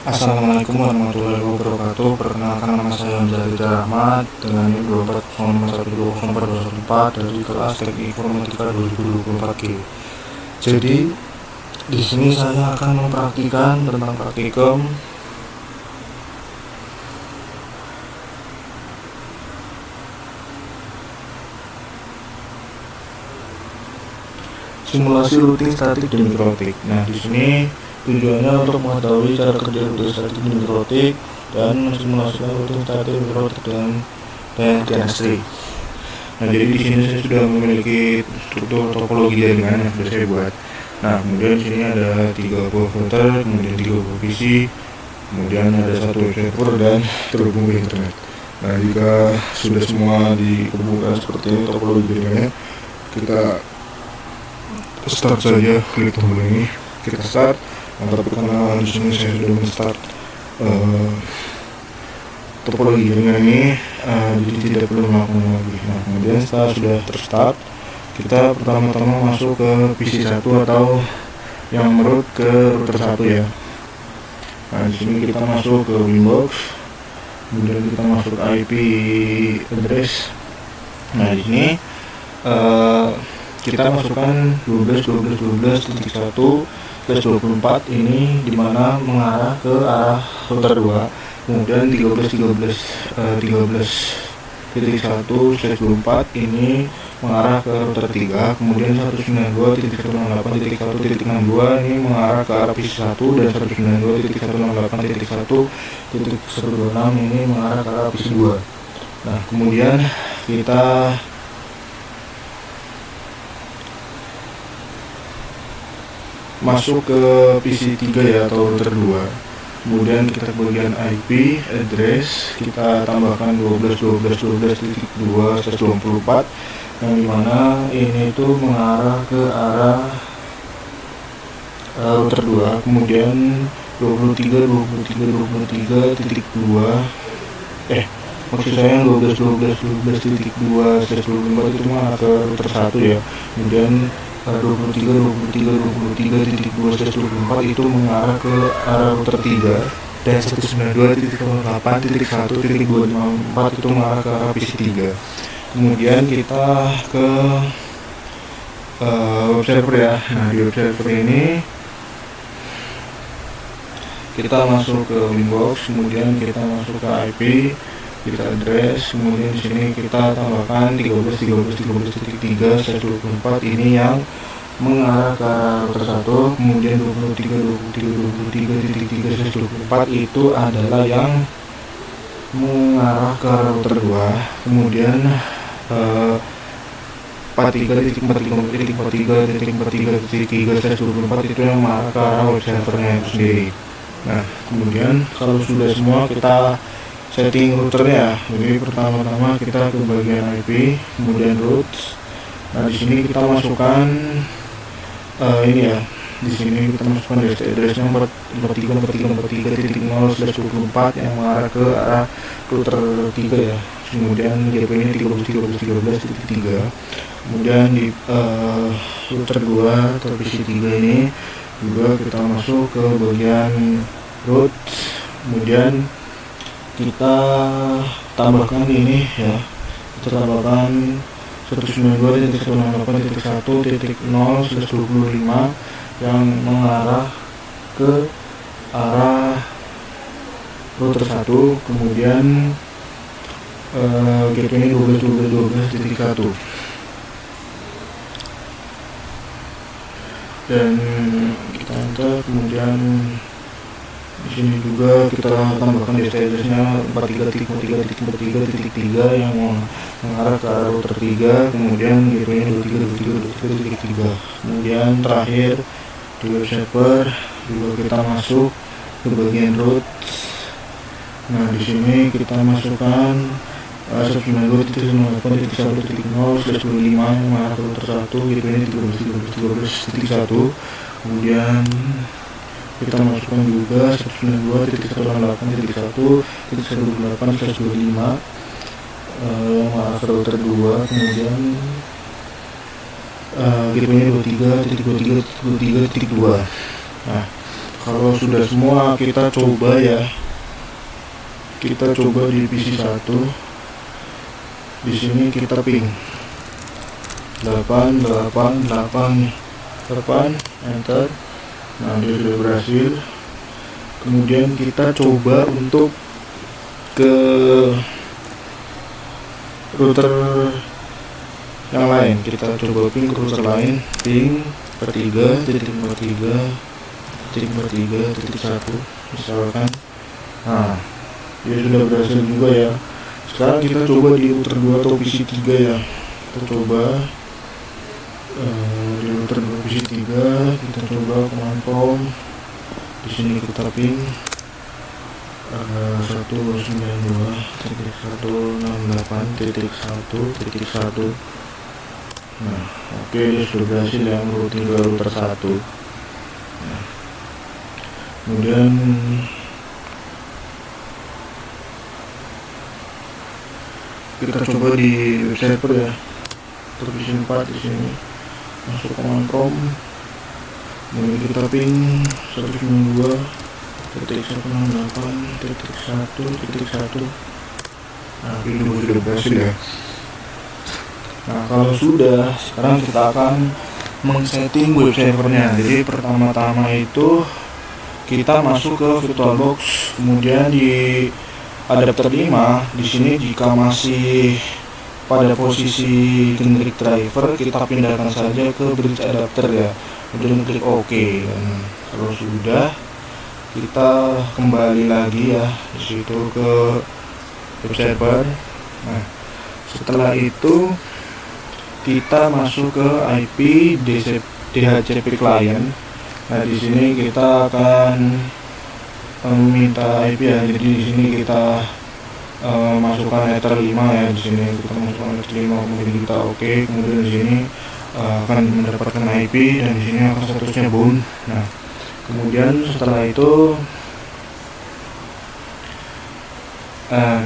Assalamualaikum warahmatullahi wabarakatuh. Perkenalkan, nama saya Hamzah Rahmat dengan NIM 24051204 dari kelas Teknik Informatika 2024G. Jadi di sini saya akan mempraktikkan tentang praktikum simulasi routing statik dan mikrotik. Nah, di sini tujuannya untuk mengetahui cara kerja routing statik dan mikrotik dan mensimulasikan routing statik dan mikrotik dengan chemistry. Nah, jadi di sini saya sudah memiliki struktur topologi jaringan yang sudah saya buat. Nah, kemudian di sini ada 3 buah router, kemudian 3 buah PC, kemudian ada 1 server dan terhubung ke internet. Nah, jika sudah semua dihubungkan seperti ini topologi jaringannya, kita start saja, klik tombol ini, kita start. Nah, tapi karena di sini saya sudah men-start topologi jaringan ini, jadi tidak perlu melakukan lagi. Nah, kemudian setelah sudah terstart, kita pertama-tama masuk ke PC 1 atau yang meroute ke router 1 ya. Nah, di sini kita masuk ke Winbox, kemudian kita masuk IP address. Nah, di sini kita masukkan 12.12.12.1/24 ini dimana mengarah ke arah router 2, kemudian 13.13.13.1/24 ini mengarah ke router 3, kemudian 192.168.1.62 ini mengarah ke arah PC 1, dan 192.168.1.126 ini mengarah ke arah PC 2. Nah, kemudian kita masuk ke PC 3 ya, atau router 2. Kemudian kita ke bagian IP address, kita tambahkan 12.12.12.2/24 yang dimana ini tuh mengarah ke arah router 2, kemudian 23.23.23.2 maksud saya 12.12.12.2/24 itu mengarah ke router 1 ya. Kemudian 23.23.23.2/24 itu mengarah ke arah router 3, dan 192.168.1.254 itu mengarah ke arah PC 3. Kemudian kita ke web server ya. Nah, di web server ini kita masuk ke Winbox, kemudian kita masuk ke IP, kita address, kemudian di sini kita tambahkan 13.13.13.3/24 ini yang mengarah ke router 1, kemudian 23.23.23.3/24 itu adalah yang mengarah ke router 2, kemudian 43.43.43.43.3/24 itu yang mengarah ke arah web servernya itu sendiri. Nah, kemudian kalau sudah semua kita setting routernya. Jadi pertama-tama kita ke bagian IP, kemudian routes. Nah, di sini kita masukkan ini ya. Di sini kita masukkan addressnya 43.43.43.0/24 yang mengarah ke arah router 3 ya. Kemudian GP-nya 13.13.13.3. Kemudian di router 2 atau PC 3 ini juga kita masuk ke bagian routes. Kemudian kita tambahkan ini ya, kita tambahkan 192.168.1.0/25 yang mengarah ke arah router 1, kemudian GP-nya 12.12.12.1, dan kita enter. Kemudian di sini juga kita tambahkan address-nya 43.43.43.3 yang mengarah ke arah router 3, kemudian GP-nya 23.23.23.3. Kemudian terakhir di web server juga kita masuk ke bagian routes. Nah, di sini kita masukkan 192.168.1.0/25 yang mengarah ke router 1, GP-nya 13.13.13.1. Kemudian kita masukkan juga 192.168.1.128/25 yang mengarah ke router 2, kemudian GP-nya 23.23.23.2. Nah, Kalau sudah semua kita coba ya. Kita coba di PC 1. Di sini kita ping 888 enter. Nah, dia sudah berhasil. Kemudian kita coba untuk ke router yang lain. Kita coba ping ke router lain, ping per 3 titik 1 misalkan. Nah, dia sudah berhasil juga ya. Sekarang kita coba di router 2 atau PC 3 ya. Kita coba di router 2 PC 3, kita coba command prompt. Di sini kita ping 192.168.1.1. Nah, oke, dia sudah berhasil yang routing ke router 1. Nah, kemudian kita coba di web server ya. Untuk di sini 4 di sini masuk command prompt. Kemudian kita ping 192.168.1.1. Nah, itu sudah berhasil ya. Nah, kalau sudah, sekarang kita akan men-setting web servernya. Jadi pertama-tama itu kita masuk ke VirtualBox, kemudian di adapter 5. Di sini jika masih pada posisi generic driver, kita pindahkan saja ke bridge adapter ya. Kemudian klik OK. Dan kalau sudah, kita kembali lagi ya di situ ke web server. Nah, setelah itu kita masuk ke IP DHCP client. Nah, di sini kita akan meminta IP ya. Jadi di sini kita masukkan ether 5 ya. Di sini kita masukkan ether 5, kemudian kita oke. Kemudian di sini akan mendapatkan IP dan di sini akan statusnya bound. Nah, kemudian setelah itu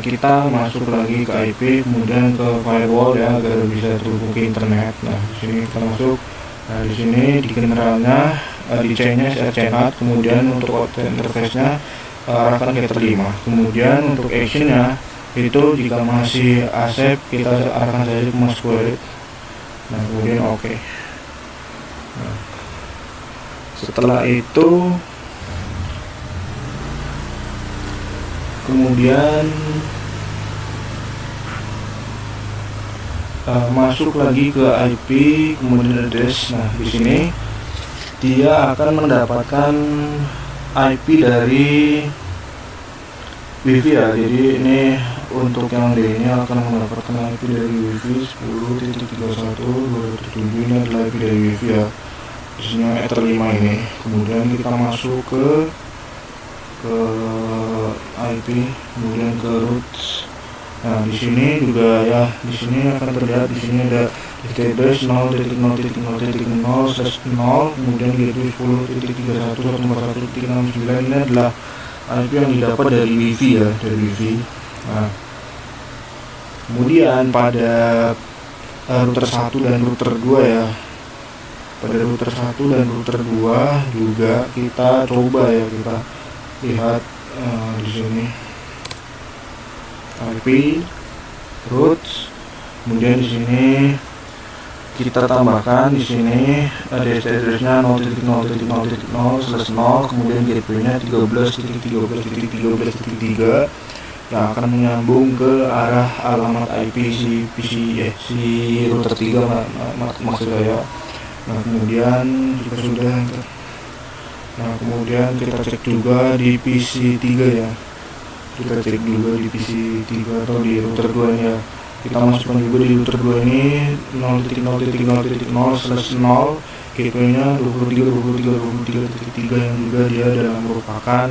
kita masuk lagi ke IP, kemudian ke firewall ya agar bisa terhubung ke internet. Nah, di sini kita masuk. Nah, di sini di generalnya di C-nya rcnet, kemudian untuk output interface-nya arahkan ke ether 5. Kemudian untuk action-nya itu jika masih accept kita arahkan saja ke MySQL. Nah, kemudian oke. Nah, setelah itu kemudian masuk lagi ke IP, kemudian address. Nah, di sini dia akan mendapatkan IP dari Wi-Fi ya. Jadi ini untuk yang D ini akan mendapatkan IP dari Wi-Fi 10.31.207. Ini adalah IP dari Wi-Fi ya. Di sini ether 5 ini. Kemudian kita masuk ke IP, kemudian ke roots. Nah, di sini juga ya, di sini akan terlihat di sini ada address 0.0.0/0, kemudian gateway 10.31.141.69. Ini adalah IP yang didapat dari Wi-Fi ya, dari Wi-Fi. Nah, kemudian pada router 1 dan router 2 ya. Pada router 1 dan router 2 juga kita coba ya, kita lihat di sini IP roots, kemudian di sini kita tambahkan di sini ada address-nya 0.0.0/0, kemudian gateway-nya 13.13.13.3 yang akan menyambung ke arah alamat IP si router 3 maksud saya. Nah, kemudian jika sudah kemudian kita cek juga di PC 3 ya. Kita cek juga di PC 3 atau di router 2 ya. Kita masukkan juga di router 2 ini 0.0.0/0, gateway-nya 23.23.23.3 yang juga dia adalah merupakan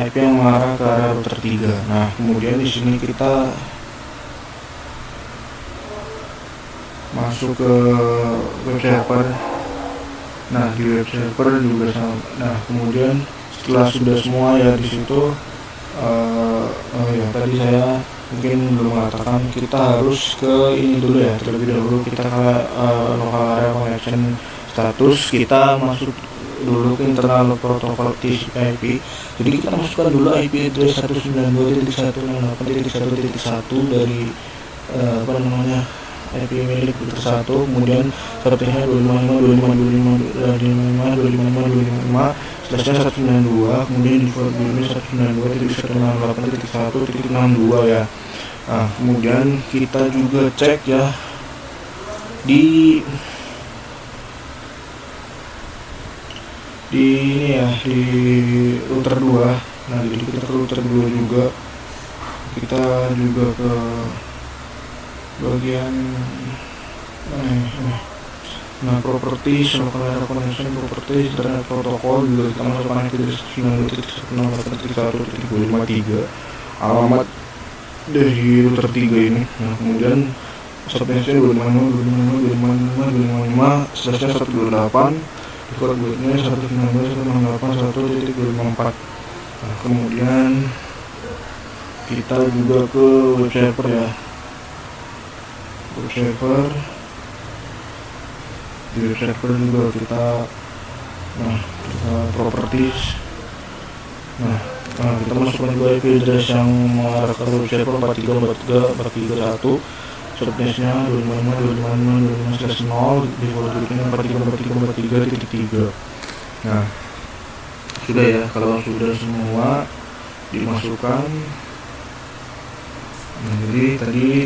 IP yang mengarah ke arah router 3. Nah, kemudian di sini kita masuk ke web server. Nah, di web server juga sama. Nah, kemudian setelah sudah semua ya di situ Oh ya, tadi saya mungkin belum mengatakan kita harus ke ini dulu ya, terlebih dahulu kita ke local area connection status, kita masuk dulu ke internal protokol TCP/IP. Jadi kita masukkan dulu IP address 192.168.1.1 dari apa namanya IP milik router 1, kemudian subnetnya 255.255.255.255 slashnya 192, kemudian default BIOS 192.168.1.62 ya. Nah, kemudian kita juga cek ya di ini ya, di router 2. Nah, jadi kita ke router 2 juga, kita juga ke bagian nah, properties, local area connection, properties, internet protokol juga kita masukkan ke 192.168.1.253 alamat dari router 3 ini. Nah, kemudian subnetnya 255.255.255 slashnya 128, default gateway 192.168.1.254. Nah, kemudian kita juga ke web server ya, web server. Di web server juga kita properties. Nah, kita masukkan juga IP address yang mengarah ke web server 4343.43.1, subnetnya 255.255.255/0, default gateway 4343.43.3. Nah, sudah ya, kalau sudah semua dimasukkan. Nah, jadi tadi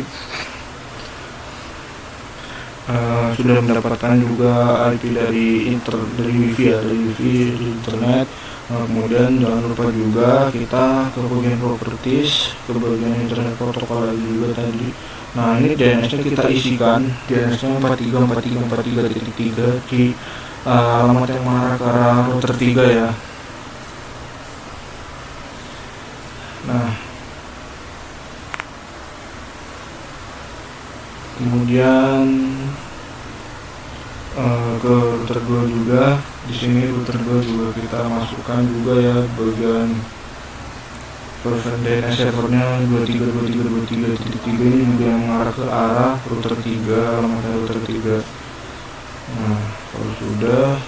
sudah mendapatkan juga IP dari wifi ya, dari wifi di internet. Kemudian jangan lupa juga kita ke bagian properties, ke bagian internet protokol lagi juga tadi. Nah, ini DNS-nya kita isikan, DNS-nya 434343.3 di alamat yang mengarah ke arah router 3 ya. Nah, kemudian ke router 2 juga. Di sini router 2 juga kita masukkan juga ya bagian version DNS servernya 232323.3 ini juga yang mengarah ke arah router 3, alamatnya router 3. Nah, kalau sudah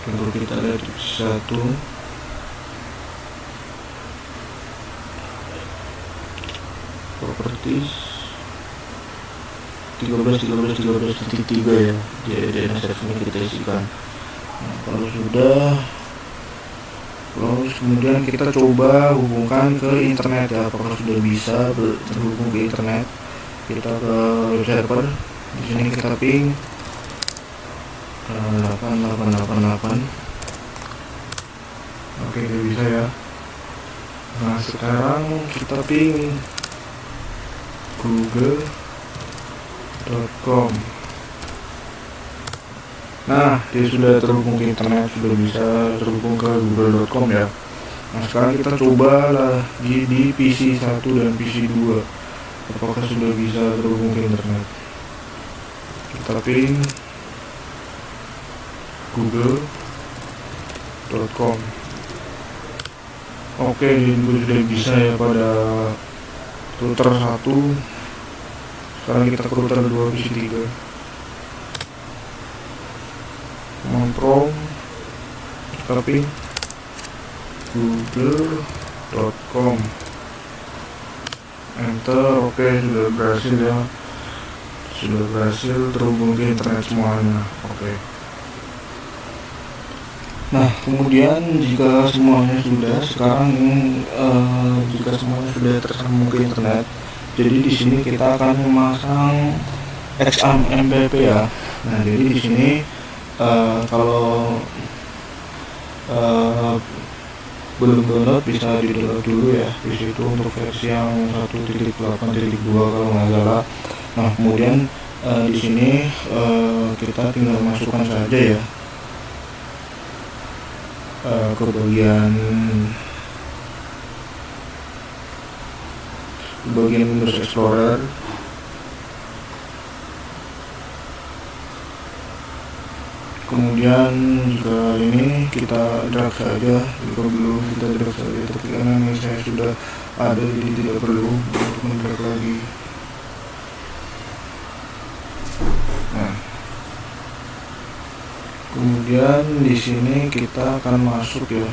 tunggu kita lihat satu. Properties 13.13.13.3 ya, di DNS ini kita isikan. Nah, kalau sudah, terus kemudian kita coba hubungkan ke internet ya, apakah sudah bisa terhubung ke internet. Kita ke web server, di sini kita ping 8888. Oke, udah bisa ya. Nah, sekarang kita ping google.com. Nah, dia sudah terhubung ke internet, sudah bisa terhubung ke google.com ya. Nah, sekarang kita coba lagi di PC 1 dan PC 2, apakah sudah bisa terhubung ke internet. Kita ping google.com. Oke, ini sudah bisa ya pada router 1. Sekarang kita ke router 2 PC 3. Command prompt tapi google.com, enter. Oke, sudah berhasil ya, sudah berhasil terhubung ke internet semuanya. Oke. Nah, kemudian jika semuanya sudah, sekarang jika semuanya sudah tersambung ke internet, jadi di sini kita akan memasang XAMPP ya. Nah, jadi di sini kalau belum download bisa di download dulu ya di situ untuk versi yang 1.8.2 kalau nggak salah. Nah, kemudian di sini kita tinggal masukkan saja ya ke bagian Windows Explorer. kemudian jika ini kita drag saja, jika belum kita drag saja, tapi karena ini saya sudah ada jadi tidak perlu untuk mendrag lagi. Nah, kemudian di sini kita akan masuk ya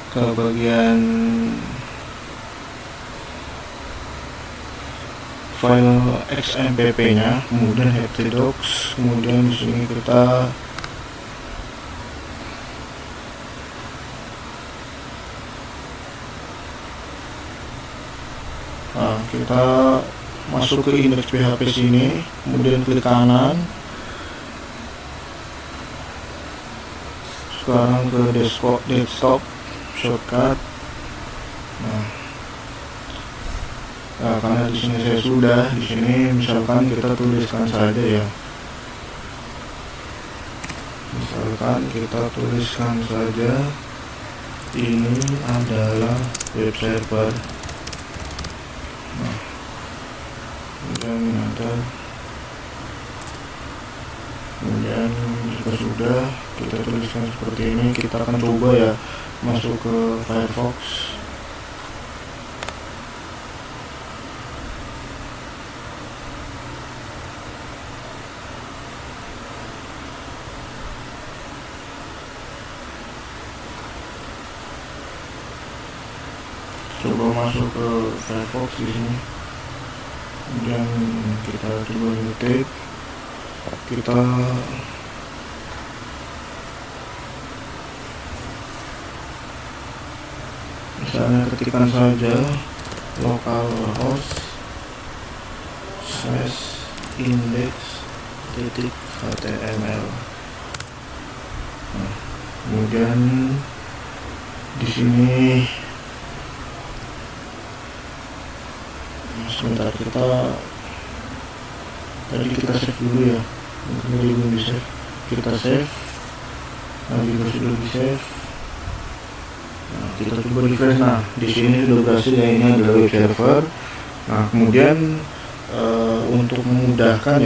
ke bagian file XMPP nya, kemudian htdocs, kemudian di sini kita masuk ke indeks PHP sini, kemudian klik kanan, sekarang ke desktop shortcut. Nah, karena di sini saya sudah, di sini misalkan kita tuliskan saja ya, misalkan kita tuliskan saja ini adalah web server. Nah, kemudian enter, kemudian jika sudah kita tuliskan seperti ini, kita akan coba ya masuk ke Firefox. Coba masuk ke Firefox di sini, kemudian kita coba ngetik, kita misalnya ketikkan saja localhost /index.html. Nah, kemudian di sini sebentar, kita save dulu ya, mungkin tadi belum di save, kita save. Nah, jika sudah di save, nah, kita coba refresh. Nah, di sini sudah berhasil ya, ini adalah web server. Nah, kemudian untuk memudahkan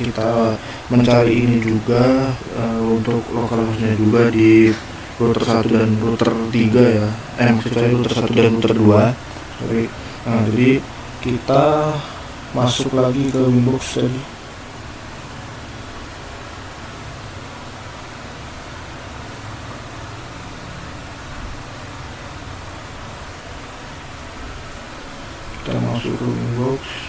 kita mencari ini juga, untuk localhost-nya juga di router 1 dan router 3 ya, maksud saya router 1 dan router 2, sorry. Nah, jadi kita masuk lagi ke Winbox tadi. Kita masuk ke Winbox.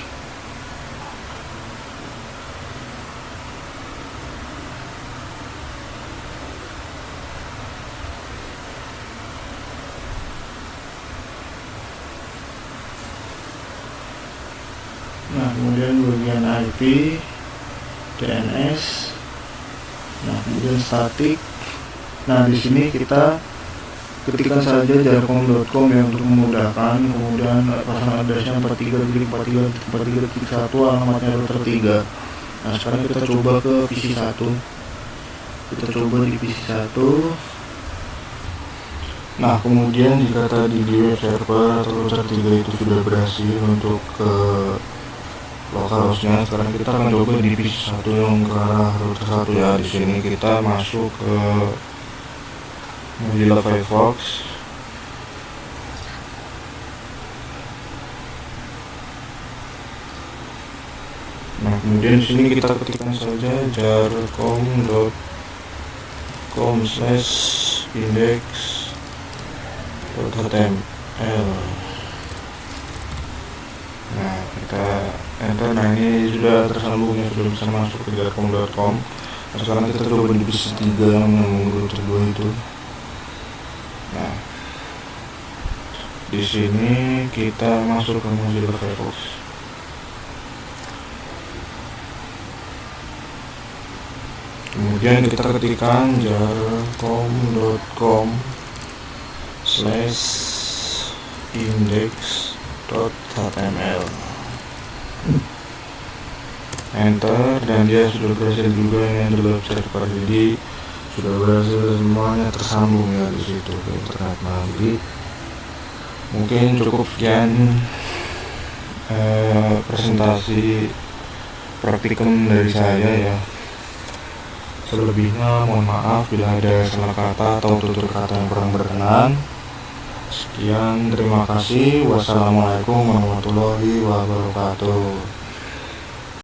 Nah, kemudian bagian IP, DNS, nah kemudian statik. Nah, di sini kita ketikkan saja jarcom.com ya untuk memudahkan. Kemudian pasang addressnya 43.43.43.1, alamatnya router 3. Nah, sekarang kita coba ke PC 1. Kita coba di PC 1. Nah, kemudian jika tadi di web server atau router 3 itu sudah berhasil untuk ke localhost-nya, sekarang kita akan coba di PC 1 yang ke arah router 1 ya. Di sini kita masuk ke Mozilla Firefox. Nah, kemudian di sini kita ketikkan saja jarcom.com/index.html. Nah, kita enter. Nah, ini sudah tersambung ya, sudah bisa masuk ke jarcom.com. Nah, sekarang kita coba di PC 3 yang router 2 itu. Nah, di sini kita masuk ke Mozilla Firefox. Kemudian kita ketikkan jarcom.com/index.html. Enter, dan dia sudah berhasil juga. Ini adalah web server, jadi sudah berhasil semuanya tersambung ya di situ ke internet. Nah, jadi mungkin cukup sekian presentasi praktikum dari saya ya. Selebihnya mohon maaf bila ada salah kata atau tutur kata yang kurang berkenan. Sekian, terima kasih. Wassalamualaikum warahmatullahi wabarakatuh.